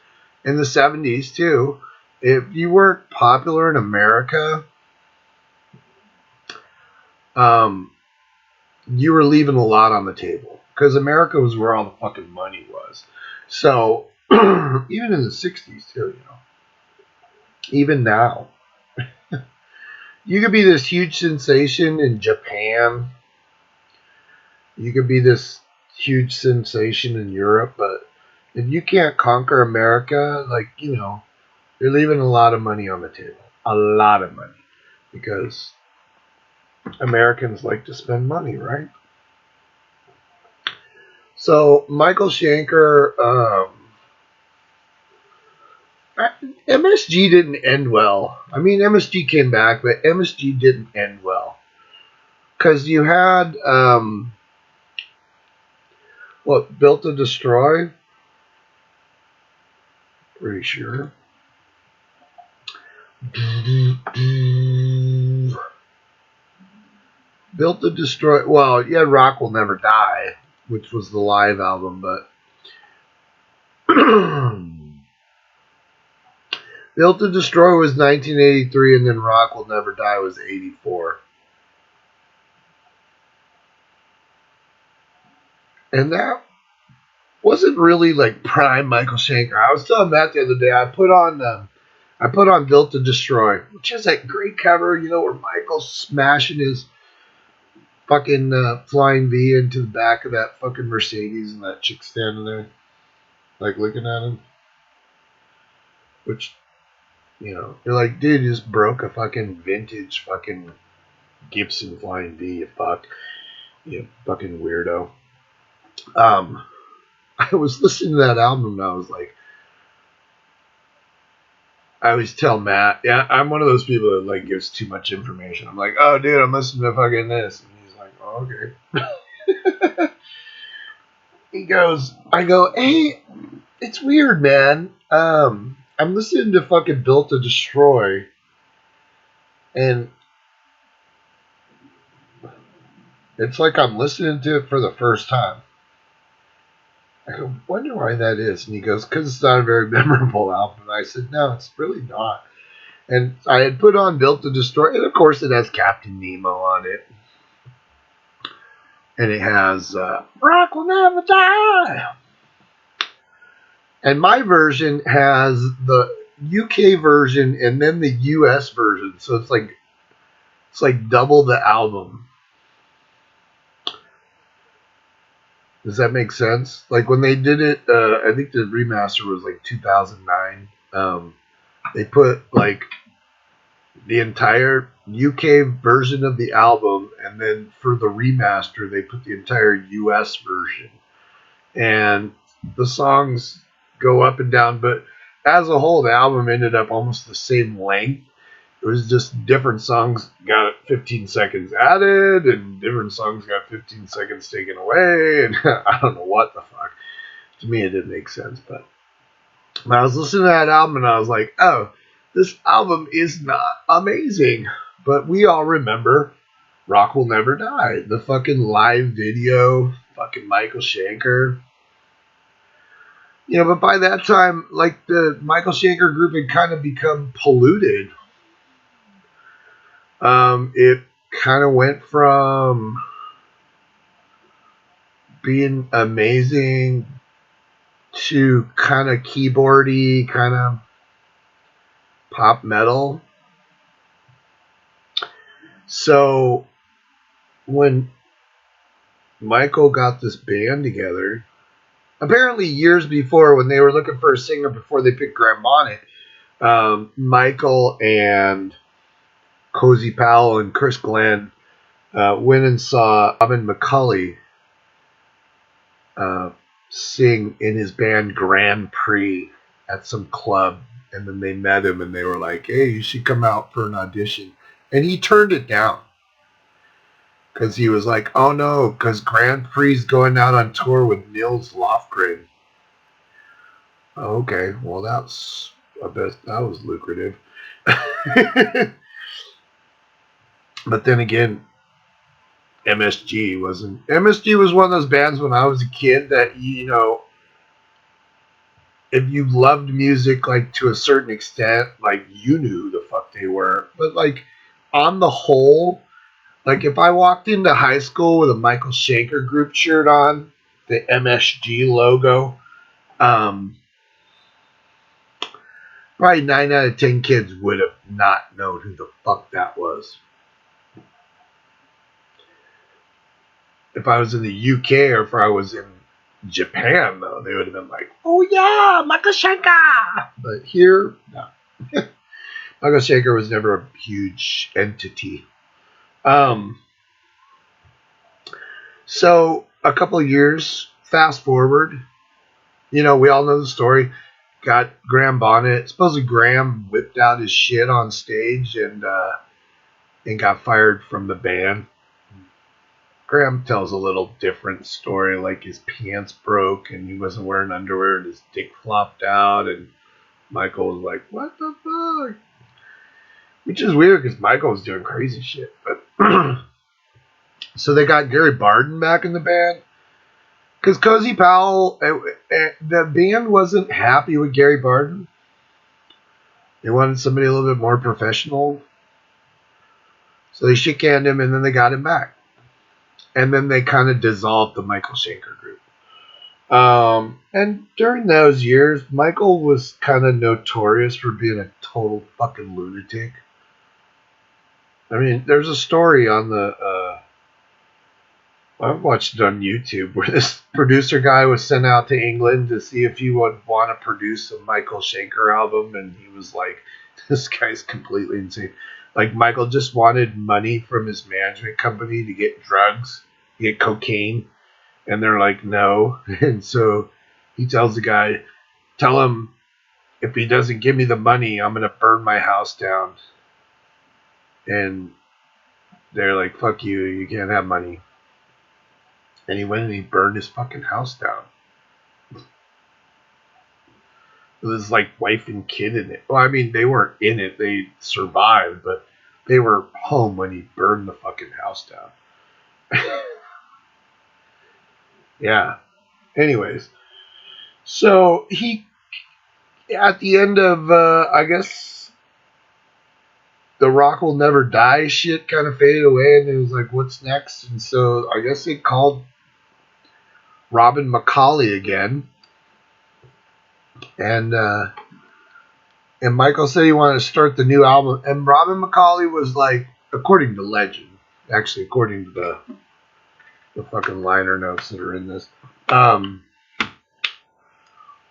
and the 70s too. If you weren't popular in America, you were leaving a lot on the table because America was where all the fucking money was. So even in the 60s too, even now, you could be this huge sensation in Japan. You could be this huge sensation in Europe, but if you can't conquer America, you're leaving a lot of money on the table. A lot of money. Because Americans like to spend money, right? So, Michael Schenker, MSG didn't end well. I mean, MSG came back, but MSG didn't end well. Because you had, Built to Destroy? Pretty sure. Built to Destroy. Well, you had Rock Will Never Die, which was the live album, but Built to Destroy was 1983, and then Rock Will Never Die was 84. And that wasn't really like prime Michael Schenker. I was telling Matt the other day, I put on Built to Destroy, which is that great cover, where Michael's smashing his fucking flying V into the back of that fucking Mercedes, and that chick standing there, like looking at him. Which, you're like, dude, you just broke a fucking vintage fucking Gibson Flying V, you fuck. You fucking weirdo. I was listening to that album and I was like, I always tell Matt, yeah, I'm one of those people that like gives too much information. I'm like, oh, dude, I'm listening to fucking this. And he's like, oh, okay. I go, hey, it's weird, man. I'm listening to fucking Built to Destroy, and it's like I'm listening to it for the first time. I go, wonder why that is. And he goes, because it's not a very memorable album. And I said, no, it's really not. And I had put on Built to Destroy, and of course it has Captain Nemo on it. And it has Rock Will Never Die. And my version has the UK version and then the US version. So it's like double the album. Does that make sense? Like when they did it, I think the remaster was like 2009. They put like the entire UK version of the album, and then for the remaster, they put the entire US version. And the songs go up and down, but as a whole, the album ended up almost the same length. It was just different songs got 15 seconds added, and different songs got 15 seconds taken away, and I don't know what the fuck. To me, it didn't make sense, but when I was listening to that album, and I was like, oh, this album is not amazing. But we all remember Rock Will Never Die, the fucking live video, fucking Michael Schenker. But by that time, like, the Michael Schenker group had kind of become polluted. It kind of went from being amazing to kind of keyboardy, kind of pop metal. So when Michael got this band together, apparently years before, when they were looking for a singer before they picked Graham Bonnet, Michael and Cozy Powell and Chris Glenn went and saw Robin McCulley sing in his band Grand Prix at some club. And then they met him and they were like, hey, you should come out for an audition. And he turned it down because he was like, oh no, because Grand Prix's going out on tour with Nils Lofgren. Oh, okay, well that was lucrative. But then again, MSG was one of those bands when I was a kid that, you know, if you loved music like to a certain extent, like you knew who the fuck they were. But like on the whole, like if I walked into high school with a Michael Schenker group shirt on, the MSG logo, probably 9 out of 10 kids would have not known who the fuck that was. If I was in the UK or if I was in Japan, though, they would have been like, oh yeah, Michael Schenker! But here, no. Michael Schenker was never a huge entity. So a couple of years, fast forward, you know, we all know the story. Got Graham Bonnet. Supposedly Graham whipped out his shit on stage and got fired from the band. Graham tells a little different story, like his pants broke and he wasn't wearing underwear and his dick flopped out, and Michael was like, what the fuck? Which is weird because Michael was doing crazy shit. But so they got Gary Barden back in the band. Because Cozy Powell, the band wasn't happy with Gary Barden. They wanted somebody a little bit more professional. So they shit-canned him and then they got him back. And then they kind of dissolved the Michael Schenker group. And during those years, Michael was kind of notorious for being a total fucking lunatic. I mean, there's a story on I watched it on YouTube where this producer guy was sent out to England to see if he would want to produce a Michael Schenker album, and he was like, this guy's completely insane. Like, Michael just wanted money from his management company to get drugs, get cocaine, and they're like, no. And so he tells the guy, tell him if he doesn't give me the money, I'm going to burn my house down. And they're like, fuck you, you can't have money. And he went and he burned his fucking house down. With his like wife and kid in it. Well, I mean, they weren't in it, they survived, but they were home when he burned the fucking house down. Yeah. Anyways, so he, at the end of, I guess, the Rock Will Never Die shit kind of faded away, and it was like, what's next? And so I guess they called Robin McCulley again, and Michael said he wanted to start the new album, and Robin McCulley was like, according to legend, actually according to the fucking liner notes that are in this, Robin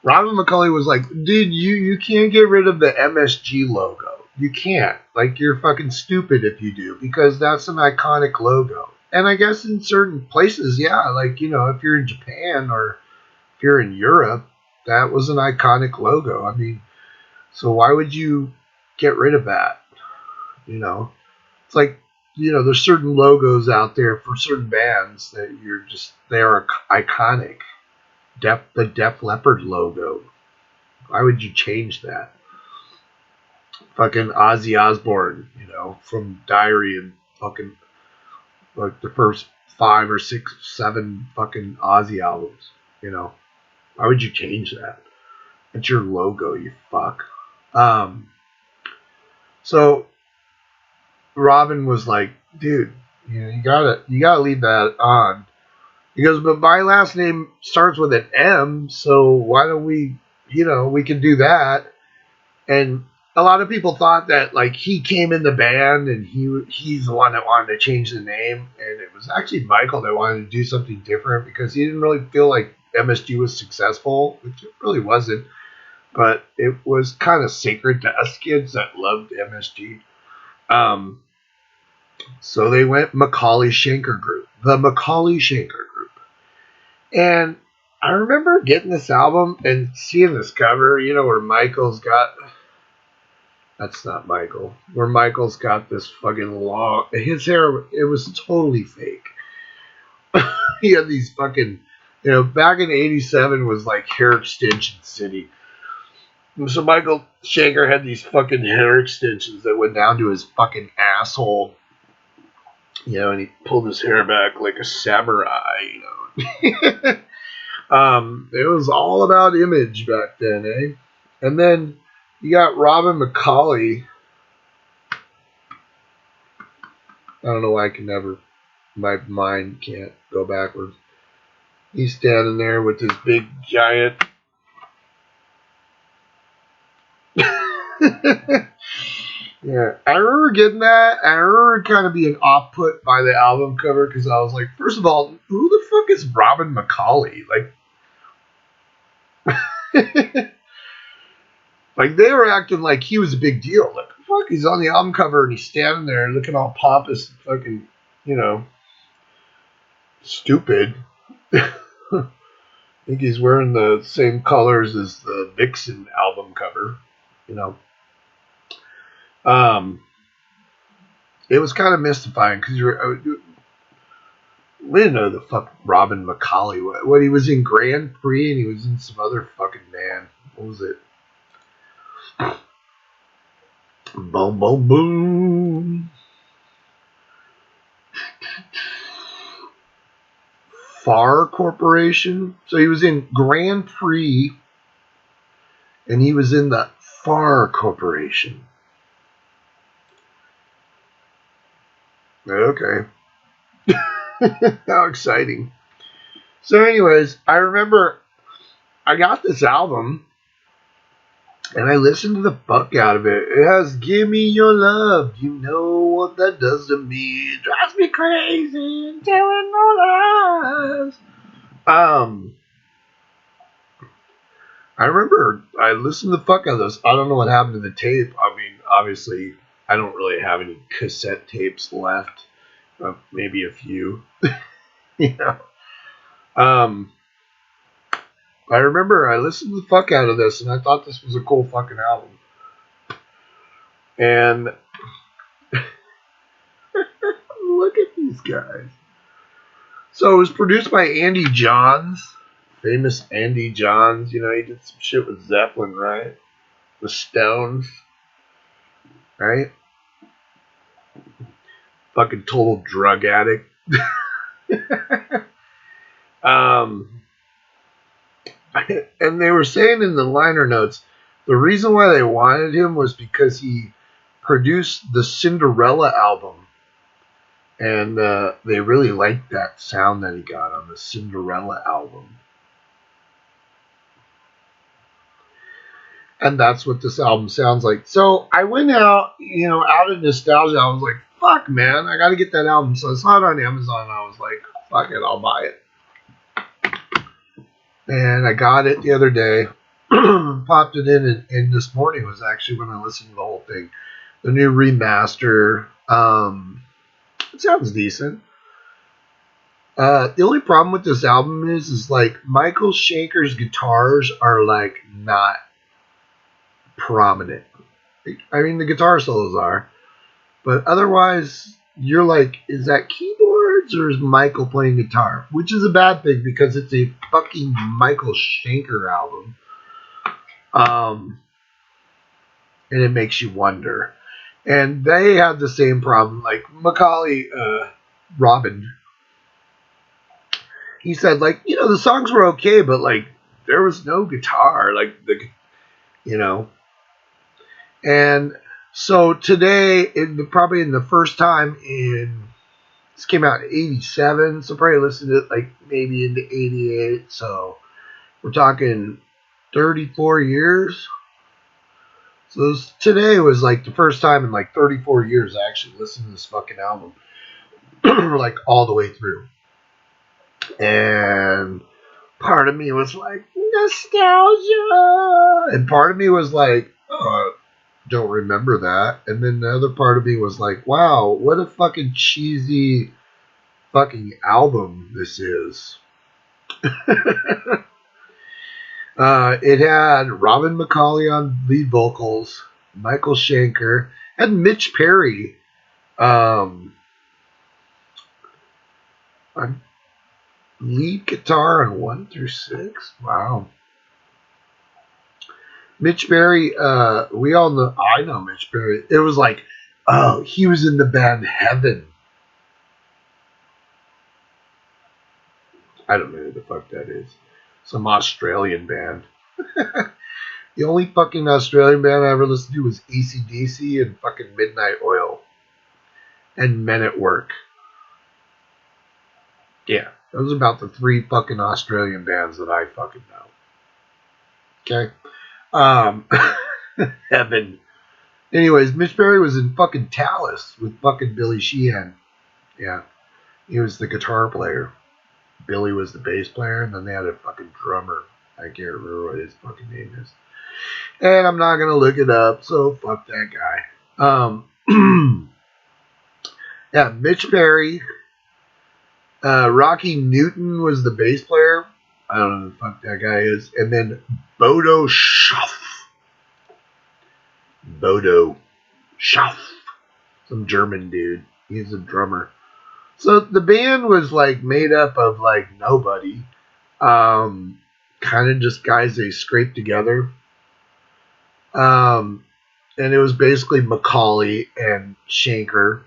McCulley was like, dude, you can't get rid of the MSG logo. You can't. Like, you're fucking stupid if you do, because that's an iconic logo. And I guess in certain places, yeah, like, you know, if you're in Japan or if you're in Europe, that was an iconic logo. I mean, so why would you get rid of that? You know, it's like, you know, there's certain logos out there for certain bands that they are iconic. The Def Leppard logo. Why would you change that? Fucking Ozzy Osbourne, you know, from Diary and fucking like the first 5 or 6, 7 fucking Ozzy albums, you know. Why would you change that? It's your logo, you fuck. So Robin was like, dude, you know, you gotta leave that on. He goes, but my last name starts with an M, so why don't we, you know, we can do that. And a lot of people thought that like he came in the band and he's the one that wanted to change the name, and it was actually Michael that wanted to do something different because he didn't really feel like MSG was successful, which it really wasn't. But it was kind of sacred to us kids that loved MSG. Um, so they went Macaulay Schenker Group, the Macaulay Schenker Group, and I remember getting this album and seeing this cover, where Michael's got. That's not Michael. Where Michael's got this fucking long. His hair, it was totally fake. He had these fucking. Back in '87 was like hair extension city. So Michael Schenker had these fucking hair extensions that went down to his fucking asshole. And he pulled his hair back like a samurai, It was all about image back then, eh? And then you got Robin McCauley. I don't know why my mind can't go backwards. He's standing there with his big giant. Yeah, I remember getting that. I remember kind of being off-put by the album cover because I was like, first of all, who the fuck is Robin McCauley? Like they were acting like he was a big deal. Like, fuck, he's on the album cover and he's standing there looking all pompous and fucking, stupid. I think he's wearing the same colors as the Vixen album cover, It was kind of mystifying because we didn't know the fuck Robin McCauley was. What, he was in Grand Prix and he was in some other fucking band. What was it? Boom, boom, boom. Far Corporation. So he was in Grand Prix and he was in the Far Corporation. Okay. How exciting. So anyways, I remember I got this album and I listened to the fuck out of it. It has Give Me Your Love. You know what that does to me. It drives me crazy. Telling no lies. I remember I listened to the fuck out of this. I don't know what happened to the tape. I mean, obviously, I don't really have any cassette tapes left. Maybe a few. I remember I listened to the fuck out of this and I thought this was a cool fucking album. And look at these guys. So it was produced by Andy Johns, famous Andy Johns. He did some shit with Zeppelin, right? The Stones, right? Fucking total drug addict. And they were saying in the liner notes, the reason why they wanted him was because he produced the Cinderella album. And they really liked that sound that he got on the Cinderella album. And that's what this album sounds like. So I went out, out of nostalgia. I was like, fuck, man, I got to get that album. So I saw it on Amazon and I was like, fuck it, I'll buy it. And I got it the other day, popped it in, and this morning was actually when I listened to the whole thing. The new remaster. It sounds decent. The only problem with this album is like Michael Schenker's guitars are like not prominent. I mean, the guitar solos are, but otherwise, you're like, is that keyboards or is Michael playing guitar? Which is a bad thing because it's a fucking Michael Schenker album. And it makes you wonder. And they had the same problem. Like Macaulay, Robin, he said, like, the songs were okay, but like there was no guitar, like And so today, probably in the first time this came out in '87, so probably listened to it like maybe into '88. So we're talking 34 years. So today was like the first time in like 34 years I actually listened to this fucking album, like all the way through. And part of me was like, nostalgia. And part of me was like, oh, don't remember that. And then the other part of me was like, wow, what a fucking cheesy fucking album this is. It had Robin McCauley on lead vocals, Michael Schenker, and Mitch Perry on lead guitar on 1 through 6. Wow. Mitch Perry, we all know, I know Mitch Perry. It was like, oh, he was in the band Heaven. I don't know who the fuck that is. Some Australian band. The only fucking Australian band I ever listened to was AC/DC and fucking Midnight Oil. And Men at Work. Yeah, those are about the 3 fucking Australian bands that I fucking know. Okay? Heaven. Anyways, Mitch Perry was in fucking Talis with fucking Billy Sheehan. Yeah. He was the guitar player. Billy was the bass player, and then they had a fucking drummer. I can't remember what his fucking name is. And I'm not gonna look it up, so fuck that guy. Yeah, Mitch Perry. Rocky Newton was the bass player. I don't know who the fuck that guy is. And then Bodo Schaff. Bodo Schaff. Some German dude. He's a drummer. So the band was like made up of like nobody. Kind of just guys they scraped together. And it was basically McCauley and Schenker.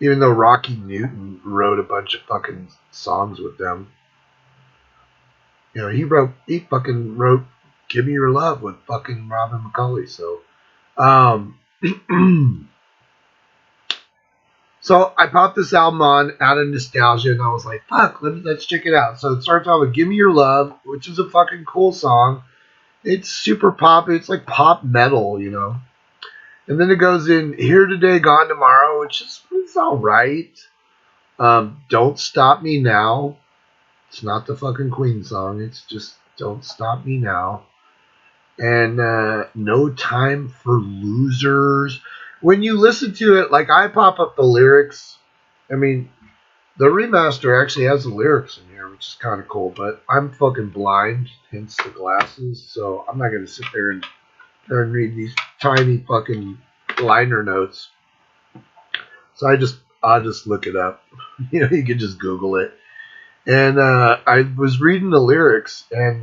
Even though Rocky Newton wrote a bunch of fucking songs with them. You know, he fucking wrote Give Me Your Love with fucking Robin McCauley. So, so I popped this album on out of nostalgia and I was like, fuck, let's check it out. So it starts off with Give Me Your Love, which is a fucking cool song. It's super pop. It's like pop metal, you know. And then it goes in Here Today, Gone Tomorrow, which is it's all right. Don't Stop Me Now. It's not the fucking Queen song. It's just Don't Stop Me Now. And No Time for Losers. When you listen to it, like I pop up the lyrics. I mean, the remaster actually has the lyrics in here, which is kind of cool. But I'm fucking blind, hence the glasses. So I'm not going to sit there and read these tiny fucking liner notes. So I'll just look it up. You know, you can just Google it. And I was reading the lyrics, and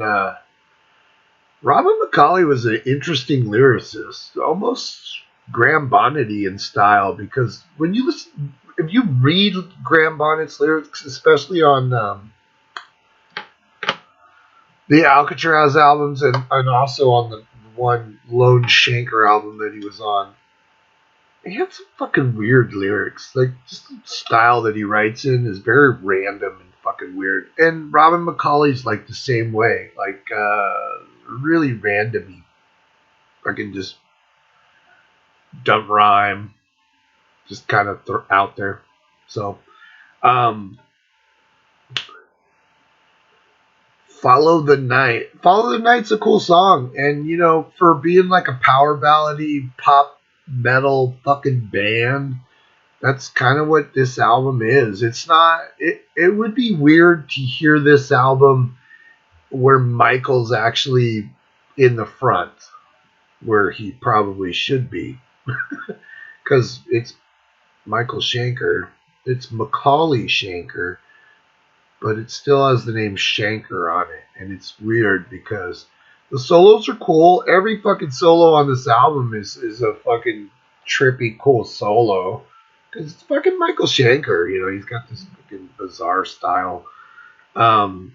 Robin McCauley was an interesting lyricist, almost Graham Bonnet-y in style. Because when you listen, if you read Graham Bonnet's lyrics, especially on the Alcatraz albums and also on the one Lone Schenker album that he was on, he had some fucking weird lyrics. Like, just the style that he writes in is very random and fucking weird. And Robin McCauley's like the same way. Like, really random. Fucking just dumb rhyme. Just kind of out there. So, Follow the Night. Follow the Night's a cool song. And, you know, for being like a power ballady pop metal fucking band, that's kind of what this album is. It's not, it would be weird to hear this album where Michael's actually in the front, where he probably should be. Because it's Michael Schenker. It's Macaulay Schenker, but it still has the name Schenker on it. And it's weird because the solos are cool. Every fucking solo on this album is a fucking trippy, cool solo. Because it's fucking Michael Schenker, you know, he's got this fucking bizarre style. My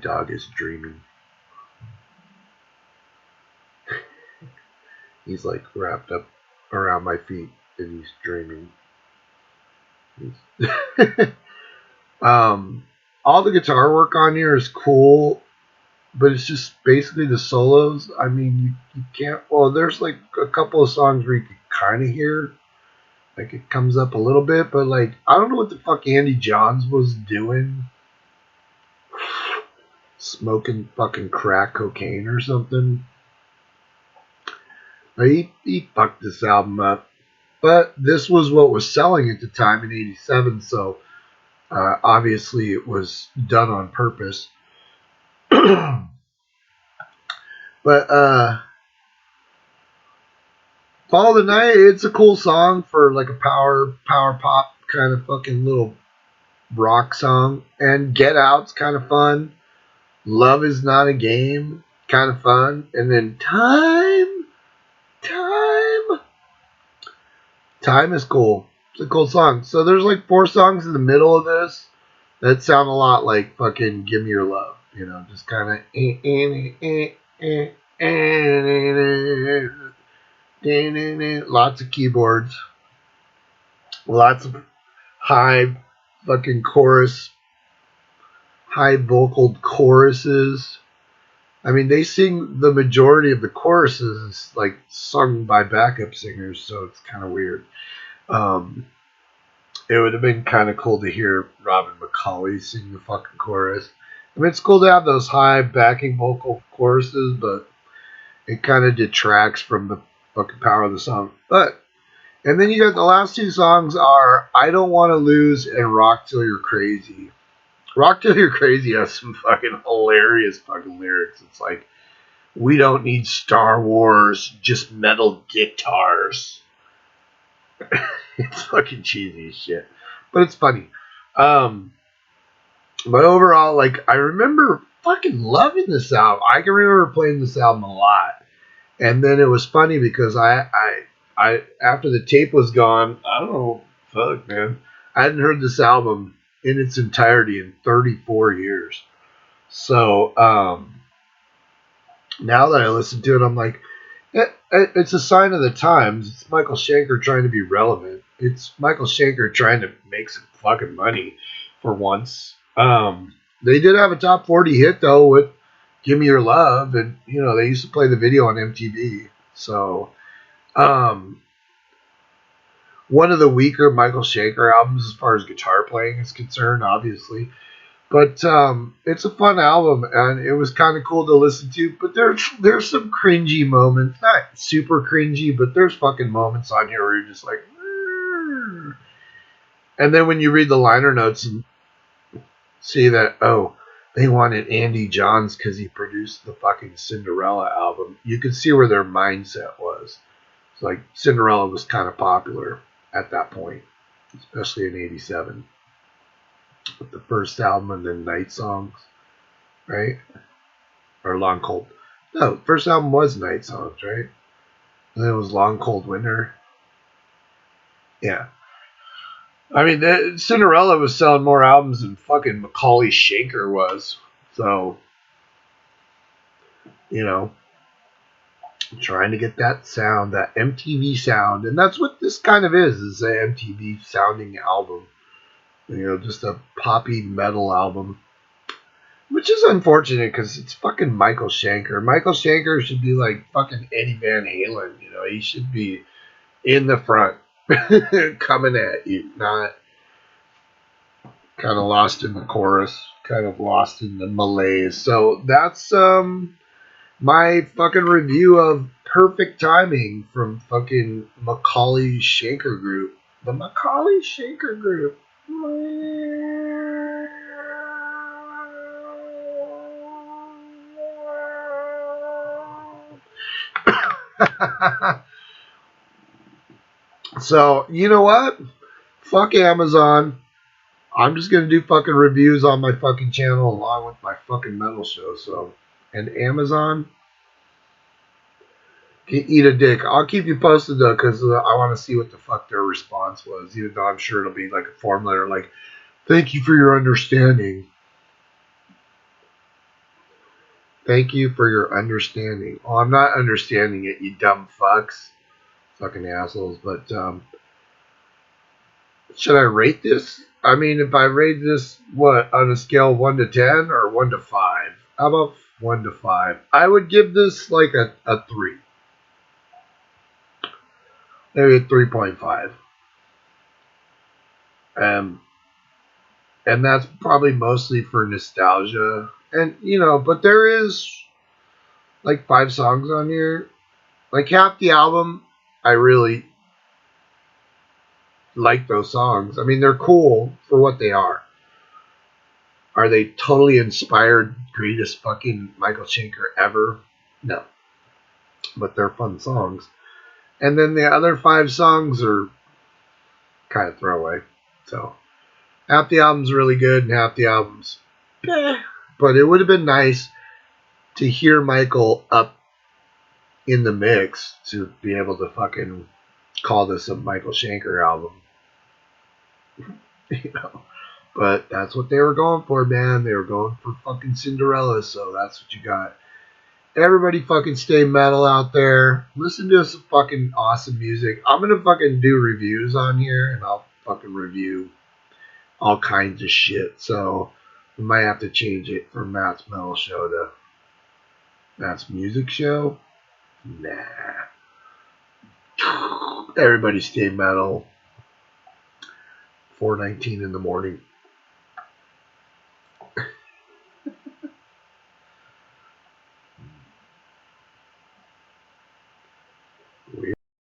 dog is dreaming. He's like wrapped up around my feet and he's dreaming. all the guitar work on here is cool, but it's just basically the solos. I mean, you can't. Well, there's like a couple of songs where you can kind of hear, like it comes up a little bit, but like I don't know what the fuck Andy Johns was doing, smoking fucking crack cocaine or something. But he fucked this album up. But this was what was selling at the time in '87, so obviously it was done on purpose. But Follow the Night, it's a cool song for like a power pop kind of fucking little rock song. And Get Out's kind of fun. Love Is Not a Game, kind of fun. And then Time is cool. It's a cool song. So there's like 4 songs in the middle of this that sound a lot like fucking Give Me Your Love. You know, just kind of lots of keyboards, lots of high fucking chorus, high vocal choruses. I mean, they sing the majority of the choruses like sung by backup singers, so it's kind of weird. It would have been kind of cool to hear Robin McCauley sing the fucking chorus. I mean, it's cool to have those high backing vocal choruses, but it kind of detracts from the fucking power of the song. And then you got the last 2 songs are I Don't Want to Lose and Rock Till You're Crazy. Rock Till You're Crazy has some fucking hilarious fucking lyrics. It's like, we don't need Star Wars, just metal guitars. It's fucking cheesy as shit. But it's funny. But overall, like, I remember fucking loving this album. I can remember playing this album a lot. And then it was funny because I after the tape was gone, I don't know, fuck, man. I hadn't heard this album in its entirety in 34 years. So, now that I listen to it, I'm like, it's a sign of the times. It's Michael Schenker trying to be relevant. It's Michael Schenker trying to make some fucking money for once. They did have a top 40 hit, though, with Give Me Your Love. And, you know, they used to play the video on MTV. So, one of the weaker Michael Schenker albums as far as guitar playing is concerned, obviously. But it's a fun album, and it was kind of cool to listen to. But there's some cringy moments. Not super cringy, but there's fucking moments on here where you're just like... Rrr. And then when you read the liner notes and see that, oh, they wanted Andy Johns because he produced the fucking Cinderella album, you can see where their mindset was. It's like Cinderella was kind of popular at that point, especially in '87. With the first album and then Night Songs, right? Or Long Cold. No, first album was Night Songs, right? And then it was Long Cold Winter. Yeah. I mean, Cinderella was selling more albums than fucking Macaulay Schenker was. So, you know, trying to get that sound, that MTV sound. And that's what this kind of is an MTV sounding album. You know, just a poppy metal album. Which is unfortunate because it's fucking Michael Schenker. Michael Schenker should be like fucking Eddie Van Halen. You know, he should be in the front coming at you, not kind of lost in the chorus, kind of lost in the malaise. So that's my fucking review of Perfect Timing from fucking Macaulay Schenker Group. The Macaulay Schenker Group. So, you know what? Fuck Amazon. I'm just gonna do fucking reviews on my fucking channel along with my fucking metal show. So, and Amazon can eat a dick. I'll keep you posted though, because I want to see what the fuck their response was. Even though I'm sure it'll be like a form letter, like, "Thank you for your understanding." Thank you for your understanding. Oh, I'm not understanding it, you dumb fucks. Fucking assholes. But, Should I rate this? I mean, if I rate this, what, on a scale of 1 to 10 or 1 to 5? How about 1 to 5? I would give this like a 3. Maybe a 3.5. Um, and that's probably mostly for nostalgia. And, but there is like 5 songs on here. Like half the album, I really like those songs. I mean, they're cool for what they are. Are they totally inspired, greatest fucking Michael Schenker ever? No. But they're fun songs. And then the other 5 songs are kind of throwaway. So half the album's really good and half the album's eh. But it would have been nice to hear Michael up in the mix to be able to fucking call this a Michael Schenker album. you know. But that's what they were going for, man. They were going for fucking Cinderella, so that's what you got. Everybody fucking stay metal out there. Listen to some fucking awesome music. I'm gonna fucking do reviews on here, and I'll fucking review all kinds of shit. So we might have to change it from Matt's Metal Show to Matt's Music Show. Nah. Everybody stay metal. 4:19 in the morning.